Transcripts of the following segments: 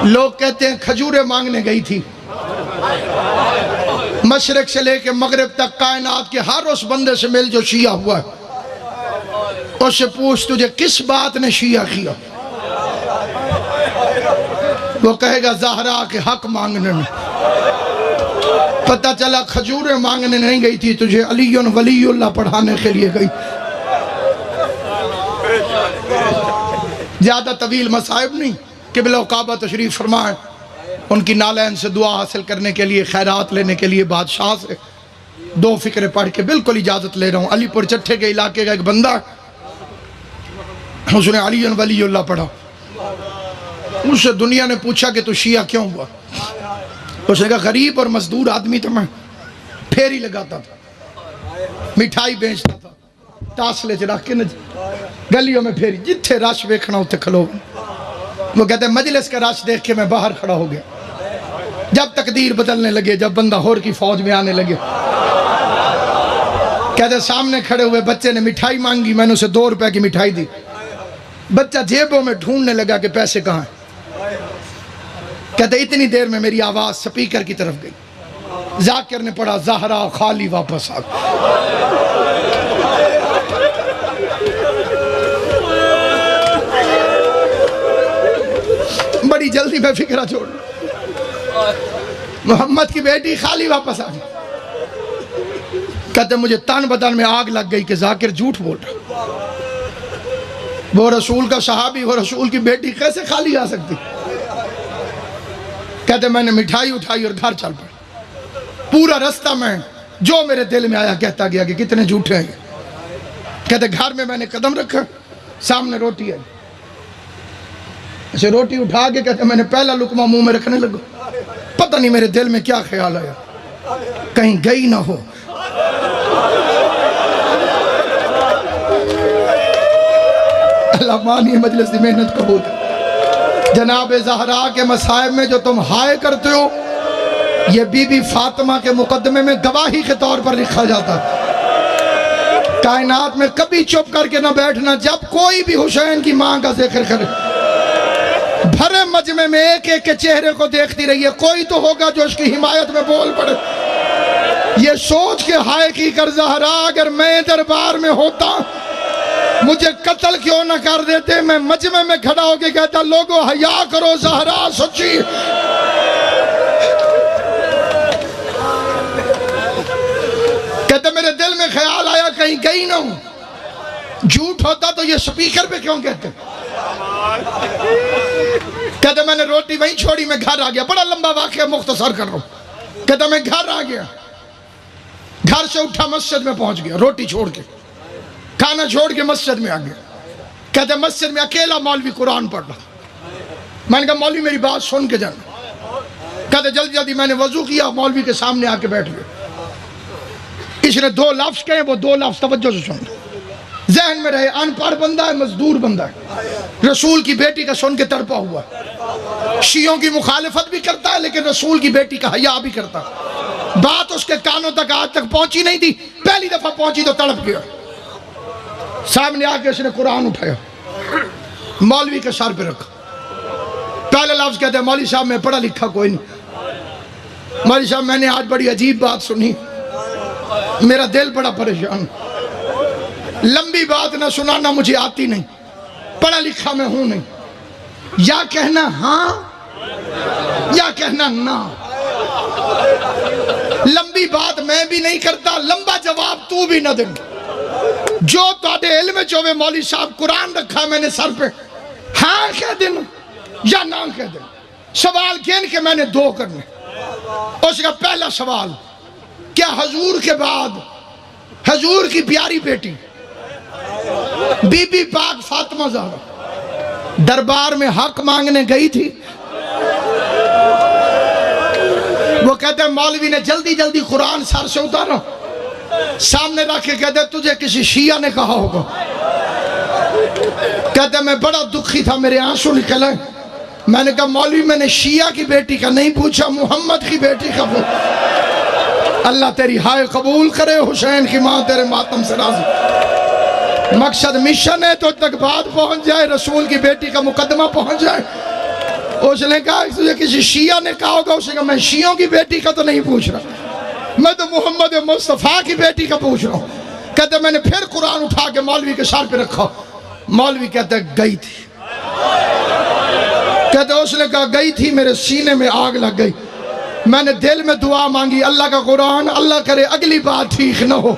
لوگ کہتے ہیں کھجوریں مانگنے گئی تھی، مشرق سے لے کے مغرب تک کائنات کے ہر اس بندے سے مل جو شیعہ ہوا ہے، اس سے پوچھ تجھے کس بات نے شیعہ کیا؟ وہ کہے گا زہرا کے حق مانگنے میں۔ پتہ چلا کھجوریں مانگنے نہیں گئی تھی، تجھے علی ولی اللہ پڑھانے کے لیے گئی۔ زیادہ طویل مصائب نہیں، قبلہ و کعبہ تشریف فرمائیں، ان کی نالین سے دعا حاصل کرنے کے لیے، خیرات لینے کے لیے بادشاہ سے 2 فقرے پڑھ کے بالکل اجازت لے رہا ہوں۔ علی پور چٹھے کے علاقے کا ایک بندہ، اس نے علی ولی اللہ پڑھا، اس سے دنیا نے پوچھا کہ تو شیعہ کیوں ہوا؟ اس نے کہا غریب اور مزدور آدمی تھا، میں پھیری لگاتا تھا، مٹھائی بیچتا تھا، تاسلے چ رکھ کے گلیوں میں پھیری، جتھے رش ویکھنا ہوتے کھلو۔ وہ کہتے ہیں مجلس کا رش دیکھ کے میں باہر کھڑا ہو گیا، جب تقدیر بدلنے لگے، جب بندہ ہور کی فوج میں آنے لگے، کہتے سامنے کھڑے ہوئے بچے نے مٹھائی مانگی، میں نے اسے 2 روپے کی مٹھائی دی، بچہ جیبوں میں ڈھونڈنے لگا کہ پیسے کہاں ہیں۔ کہتے اتنی دیر میں میری آواز سپیکر کی طرف گئی، ذاکر نے پڑھا زہرا خالی واپس آ گئی۔ بڑی جلدی میں فکرہ چھوڑ، محمد کی بیٹی خالی واپس آ گئی۔ کہتے مجھے تن بدن میں آگ لگ گئی کہ ذاکر جھوٹ بول رہا، وہ رسول کا صحابی، وہ رسول کی بیٹی کیسے خالی آ سکتی؟ کہتے میں نے مٹھائی اٹھائی اور گھر چل پڑا، پورا رستہ میں جو میرے دل میں آیا کہتا گیا کہ کتنے جھوٹے ہیں۔ کہتے گھر میں نے قدم رکھا، سامنے روٹی ہے، اسے روٹی اٹھا کے کہتے میں نے پہلا لقمہ منہ میں رکھنے لگا، پتہ نہیں میرے دل میں کیا خیال آیا، کہیں گئی نہ ہو۔ اللہ مانی مجلس دی محنت قبول کرے۔ جناب زہرا کے مصائب میں جو تم ہائے کرتے ہو، یہ بی بی فاطمہ کے مقدمے میں گواہی کے طور پر لکھا جاتا ہے۔ کائنات میں کبھی چپ کر کے نہ بیٹھنا، جب کوئی بھی حسین کی ماں کا ذکر کرے، بھرے مجمع میں ایک ایک کے چہرے کو دیکھتی رہیے، کوئی تو ہوگا جو اس کی حمایت میں بول پڑے۔ یہ سوچ کے ہائے کی کر زہرا اگر میں دربار میں ہوتا مجھے قتل کیوں نہ کر دیتے، میں مجمع میں کھڑا ہو کے کہتا لوگو حیا کرو، زہرا سچی۔ کہتے میرے دل میں خیال آیا کہیں گئی نہ ہوں، جھوٹ ہوتا تو یہ سپیکر پہ کیوں کہتے؟ کہتے میں نے روٹی وہیں چھوڑی، میں گھر آ گیا، بڑا لمبا واقعہ مختصر کر رہا ہوں۔ کہتے میں گھر آ گیا، گھر سے اٹھا مسجد میں پہنچ گیا، روٹی چھوڑ کے، کھانا چھوڑ کے مسجد میں آ گیا۔ کہتے مسجد میں اکیلا مولوی قرآن پڑھ رہا، میں نے کہا مولوی میری بات سن کے جانا۔ کہتے جلدی جلدی میں نے وضو کیا، مولوی کے سامنے آ کے بیٹھ گیا، اس نے 2 لفظ کہے، وہ 2 لفظ توجہ سے سن، ذہن میں رہے، ان پڑھ بندہ ہے، مزدور بندہ ہے، رسول کی بیٹی کا سن کے تڑپا ہوا ہے، شیعوں کی مخالفت بھی کرتا ہے لیکن رسول کی بیٹی کا حیا بھی کرتا ہے۔ بات اس کے کانوں تک آج تک پہنچی نہیں تھی، پہلی دفعہ پہنچی تو تڑپ گیا۔ سامنے آ کے اس نے قرآن اٹھایا، مولوی کے سر پہ رکھا، پہلے لفظ کہتے ہیں مولوی صاحب میں پڑھا لکھا کوئی نہیں، مولوی صاحب میں نے آج بڑی عجیب بات سنی، میرا دل بڑا پریشان، لمبی بات نہ سنانا مجھے آتی نہیں، پڑھا لکھا میں ہوں نہیں، یا کہنا ہاں یا کہنا نہ، لمبی بات میں بھی نہیں کرتا، لمبا جواب تو بھی نہ دیں، جو تاڑے علم چوے مولوی صاحب قرآن رکھا میں نے سر پہ، ہاں کہہ دینا یا نہ کہہ دینا، سوال گن کے میں نے 2 کرنے۔ اس کا پہلا سوال، کیا حضور کے بعد حضور کی پیاری بیٹی بی بی پاک فاطمہ زہرا دربار میں حق مانگنے گئی تھی؟ وہ کہتے ہیں مولوی نے جلدی جلدی قرآن سر سے اتارا، سامنے رکھ کے کہتے تجھے کسی شیعہ نے کہا ہوگا۔ کہتے میں بڑا دکھی تھا، میرے آنسو نکلے، میں نے کہا مولوی میں نے شیعہ کی بیٹی کا نہیں پوچھا، محمد کی بیٹی کا پوچھا۔ اللہ تیری ہائے قبول کرے، حسین کی ماں تیرے ماتم سے راضی۔ مقصد مشن ہے تو تک بات پہنچ جائے، رسول کی بیٹی کا مقدمہ پہنچ جائے۔ اس نے کہا تجھے کسی شیعہ نے کہا ہوگا، اس نے کہا میں شیعوں کی بیٹی کا تو نہیں پوچھ رہا، میں تو محمد مصطفیٰ کی بیٹی کا پوچھ رہا ہوں۔ کہتے میں نے پھر قرآن اٹھا کے مولوی کے سر پہ رکھا، مولوی کہتا ہے گئی تھی۔ کہتے اس نے کہا گئی تھی، میرے سینے میں آگ لگ گئی، میں نے دل میں دعا مانگی اللہ کا قرآن، اللہ کرے اگلی بات ٹھیک نہ ہو۔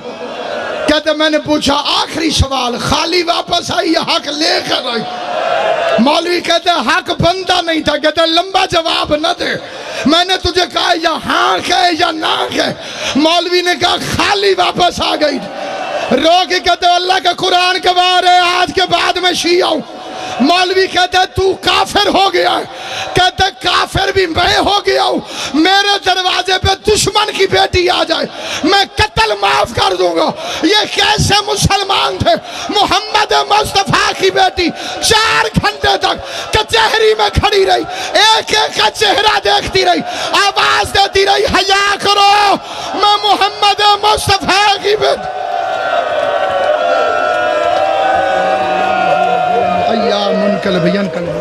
کہتے میں نے پوچھا آخری سوال، خالی واپس آئی یا حق لے کر آئی؟ مولوی کہتے حق بندہ نہیں تھا، کہتے لمبا جواب نہ دے، میں نے تجھے کہا یا ہاں کہے یا نہ کہے۔ مولوی نے کہا خالی واپس آ گئی، رو کے کہتے اللہ کا قرآن گواہ ہے آج کے بعد میں شیعہ ہوں۔ مولوی کہتا ہے تو کافر ہو گیا ہے، کہتا ہے کافر بھی میں ہو گیا ہوں، میرے دروازے پہ دشمن کی بیٹی آ جائے میں قتل معاف کر دوں گا۔ یہ کیسے مسلمان تھے؟ محمد مصطفیٰ کی بیٹی 4 گھنٹے تک کچہری میں کھڑی رہی، ایک ایک کا چہرہ دیکھتی رہی، آواز دیتی رہی حیا کرو میں محمد مصطفیٰ کی بیٹی۔ یا منقلب ینقلب